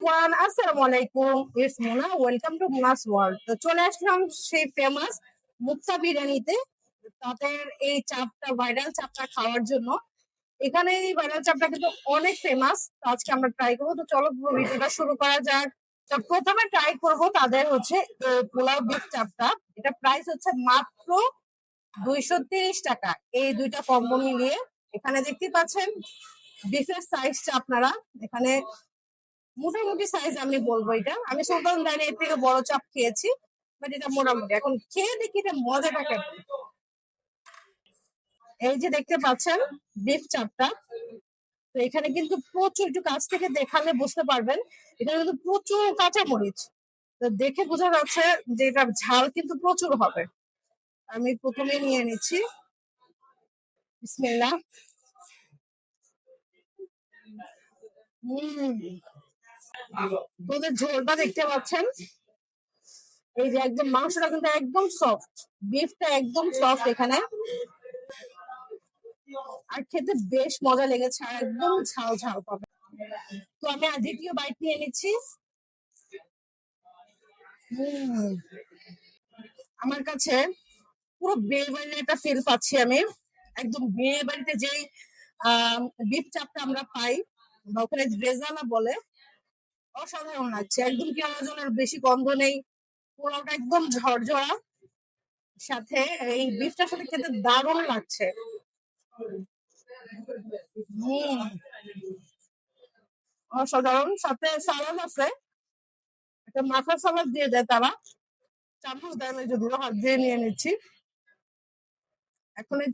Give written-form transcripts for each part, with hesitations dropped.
আসসালামু আলাইকুম, it's Mona. Welcome to Monas world. তো চলে আসলাম সেই ফেমাস মুক্তা বিরিয়ানিতে। তাদের এই চাপটা, ভাইরাল চাপটা খাওয়ার জন্য। এখানে এই ভাইরাল চাপটা কিন্তু অনেক ফেমাস। তো আজকে আমরা ট্রাই করবো। তো চলো পুরো ভিডিওটা শুরু করা যাক। তো প্রথমে ট্রাই করব তাদের হচ্ছে পোলাও বিফ চাপটা। এটা প্রাইস হচ্ছে মাত্র 230 টাকা। এই দুইটা কম্বো মিলিয়ে এখানে দেখতে পাচ্ছেন বিফের সাইজটা আপনারা এখানে মোটামুটি সাইজ আমি বলবো। এটা আমি সুলতান ডাইনে এর থেকে বড় চাপ খেয়েছি, বাট এটা মোটামুটি। এখন খেয়ে দেখি এটা মজাটা কেমন। এই যে দেখতে পাচ্ছেন বিফ চাপটা। তো এখানে কিন্তু প্রচুর, একটু কাছ থেকে দেখালে বুঝতে পারবেন, এখানে কিন্তু প্রচুর কাঁচামরিচ। তো দেখে বোঝা যাচ্ছে যে এটা ঝাল কিন্তু প্রচুর হবে। আমি প্রথমে নিয়ে নিচ্ছি। বিসমিল্লাহ। তোদের ঝোলটা দেখতে পাচ্ছেন, এই যে একদম মাংসটা কিন্তু একদম সফট, বিফটা একদম সফট এখানে। আর খেতে বেশ মজা লেগেছে, আর একদম ঝাল ঝাল পাবে। তো আমি আর দ্বিতীয় বাইট নিয়ে নিচ্ছি। আমার কাছে পুরো বিয়ে বাড়ির একটা ফিল পাচ্ছি আমি। একদম বিয়ে বাড়িতে যেই বিফ চাপটা আমরা পাই, বা ওখানে রেজালা বলে, অসাধারণ লাগছে। একদম কেমন যেন বেশি গন্ধ নেই, পোলাওটা একদম ঝরঝরা, সাথে এই বিফটার সাথে খেতে দারুণ লাগছে। অসাধারণ। সাথে সালাদ আছে, একটা মাথা সালাদ দিয়ে দেয় তারা, চামচ দেয় না, যদিও হাত দিয়ে নিয়ে নিচ্ছি। এখন এই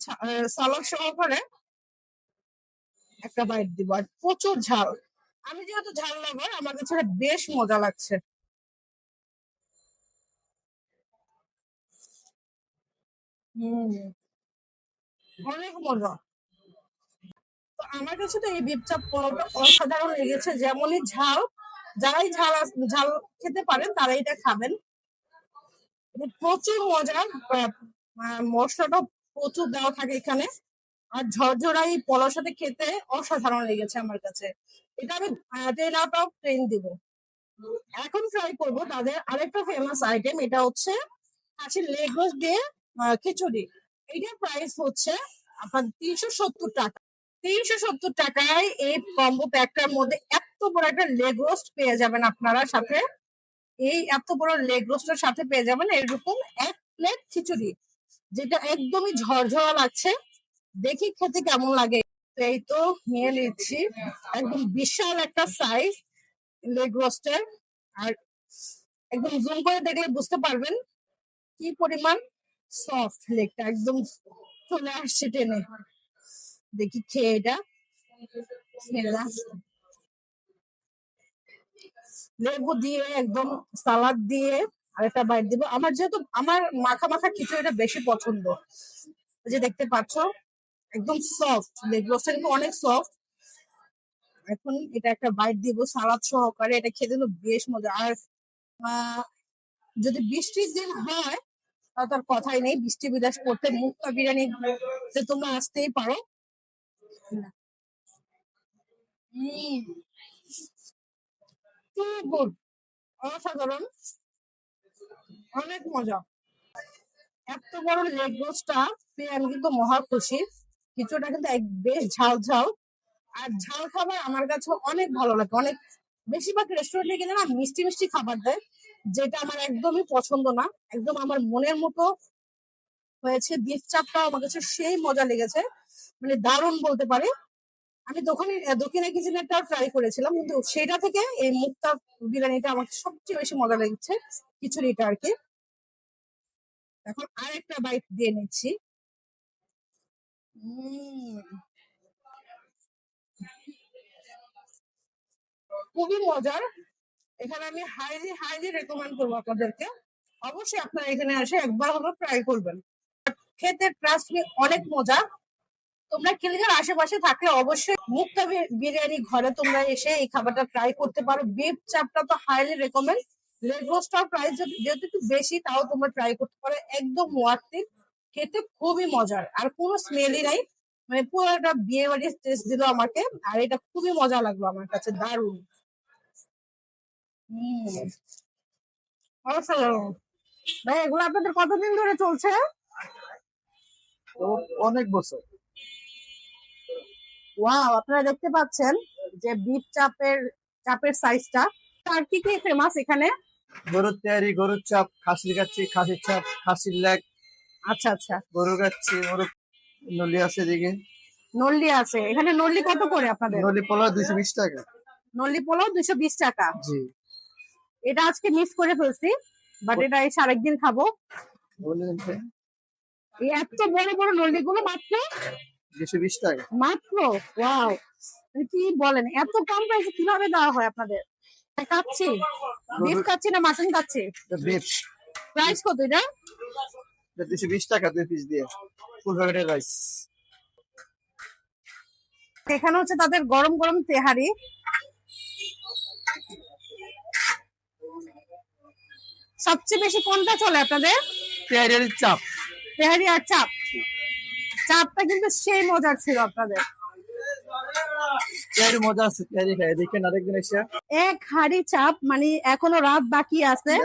সালাদ সহকারে একটা বাইট দিব। আর প্রচুর ঝাল, আমি যেহেতু ঝাল লাভার, আমার কাছে এটা বেশ মজা লাগছে। হম, অনেক মজা। তো আমার কাছে তো এই বিপ চাপ পোলাওটা অসাধারণ লেগেছে। যেমনই ঝাল, যারাই ঝাল খেতে পারেন তারা এটা খাবেন। এটা প্রচুর মজা। মশলাটা প্রচুর দেওয়া থাকে এখানে। আর ঝরঝরা এই পোলাওর সাথে খেতে অসাধারণ লেগেছে আমার কাছে। এটা আমি 10 আউট অফ 10 দিব। এখন ট্রাই করব তাদের আরেকটা ফেমাস আইটেম। এটা হচ্ছে হাঁসের লেগ রোস্ট দিয়ে খিচুড়ি। এইটার প্রাইস হচ্ছে আপনার 370 টাকা। 370 টাকায় এই কম্বো প্যাকটার মধ্যে এত বড় একটা লেগ রোস্ট পেয়ে যাবেন আপনারা। সাথে এই এত বড় লেগ রোস্টের সাথে পেয়ে যাবেন এরকম এক প্লেট খিচুড়ি, যেটা একদমই ঝরঝরা লাগছে। দেখি খেতে কেমন লাগে। তো এই তো নিয়ে নিচ্ছি। একদম বিশাল একটা সাইজ লেগ রোস্টের। আর একদম জুম করে দেখলে বুঝতে পারবেন কি পরিমাণ সফট লেগটা, একদম চলে আসছে টেনে। দেখি খেয়ে এটা। বিসমিল্লাহ। লেবু দিয়ে একদম সালাদ দিয়ে আরেকটা বাইট দিব। আমার যেহেতু আমার মাখা মাখা খিচুড়িটা বেশি পছন্দ, ওই যে দেখতে পাচ্ছ একদম সফট, লেগ রোস্টটা কিন্তু অনেক সফট। এখন এটা একটা বাইট দিব সালাদ সহকারে। এটা খেতে তো বেশ মজা। আর আহ, যদি বৃষ্টির দিন হয় তাহলে তার কথাই নেই, বৃষ্টি বিলাস করতে মুক্তা বিরিয়ানি তোমরা আসতেই পারো। টু গুড, অসাধারণ, অনেক মজা। এত বড় লেগ রোস্টটা পেয়ে আমি কিন্তু মহা খুশি। কিছুটা কিন্তু বেশ ঝাল ঝাল। আর ঝাল খাবার আমার কাছে অনেক ভালো লাগে। অনেক বেশিরভাগ রেস্টুরেন্টে গেলে না মিষ্টি মিষ্টি খাবার দেয়, যেটা আমার একদমই পছন্দ না। একদম আমার মনের মতো হয়েছে। বিফ চাপটাও আমার কাছে সেই মজা লেগেছে, মানে দারুণ বলতে পারি। আমি দক্ষিণা কিচেনেরটাও ট্রাই করেছিলাম, কিন্তু সেটা থেকে এই মুক্তা বিরিয়ানিটা আমার সবচেয়ে বেশি মজা লেগেছে, খিচুড়িটা আর কি। এখন আরেকটা বাইট দিয়ে নিচ্ছি। খুবই মজার। এখানে আমি হাইলি হাইলি রেকমেন্ড করবো আপনাদেরকে। অবশ্যই আপনারা এখানে এসে একবার হলো ট্রাই করবেন। খেতে ট্রাস্ট মি অনেক মজা। তোমরা খিলগাঁওয়ের আশেপাশে থাকলে অবশ্যই মুক্তা বিরিয়ানি ঘরে তোমরা এসে এই খাবারটা ট্রাই করতে পারো। বিফ চাপটা তো হাইলি রেকমেন্ড। লেগ রোস্টটার প্রাইস যেহেতু একটু বেশি, তাও তোমরা ট্রাই করতে পারো। একদম ওয়ার্থ ইট। খেতে খুবই মজার, আর কোনো স্মেলই নাই। মানে পুরো একটা বিয়ে বাড়ির টেস্ট দিল আমাকে। আর এটা খুবই মজা লাগলো আমার কাছে, দারুণ। অসাধারণ। ভাই এগুলো আপনাদের কতদিন ধরে চলছে? তো অনেক বছর। ওয়াও, আপনারা দেখতে পাচ্ছেন যে বিফ চাপের সাইজটা। আর কি কি ফেমাস এখানে? গরুর তেহারি, গরুর চাপ, খাসির কাচ্চি, খাসির চাপ, খাসির লেগ, আচ্ছা আচ্ছা। গরুর কাচ্চি, মোরগ নলি আছে এদিকে। নল্লি আছে এখানে। নল্লি কত করে আপনাদের? নলি পোলাও 220 টাকা। নল্লি পোলাও 220 টাকা। জি। এটা আজকে মিস করে ফেলছি, বাট এটা এসে আরেকদিন খাবো। বললেন যে এই এত বড় বড় নল্লি গুলো মাত্র 220 টাকা। মাত্র ওয়াও, কি বলেন, এত কম প্রাইসে কিভাবে দেওয়া হয় আপনাদের? কাচ্ছি বিফ কাচ্ছি না মাটন কাচ্ছি? বিফ। প্রাইস কত এটা? 220 টাকা 2 পিস দিয়ে, ফুল প্যাকেটের রাইস। এখানে হচ্ছে তাদের গরম গরম তেহারি। সবচেয়ে বেশি কোনটা চলে আপনাদের? তেহারি আর চাপ। তেহারি আর চাপ। চাপটা কিন্তু সেই মজার ছিল আপনাদের। তেহারি মজা আছে, তেহারি খাই দেখেন আরেকদিন এসে। এক হাড়ি চাপ, মানে এখনো রাত বাকি আছে।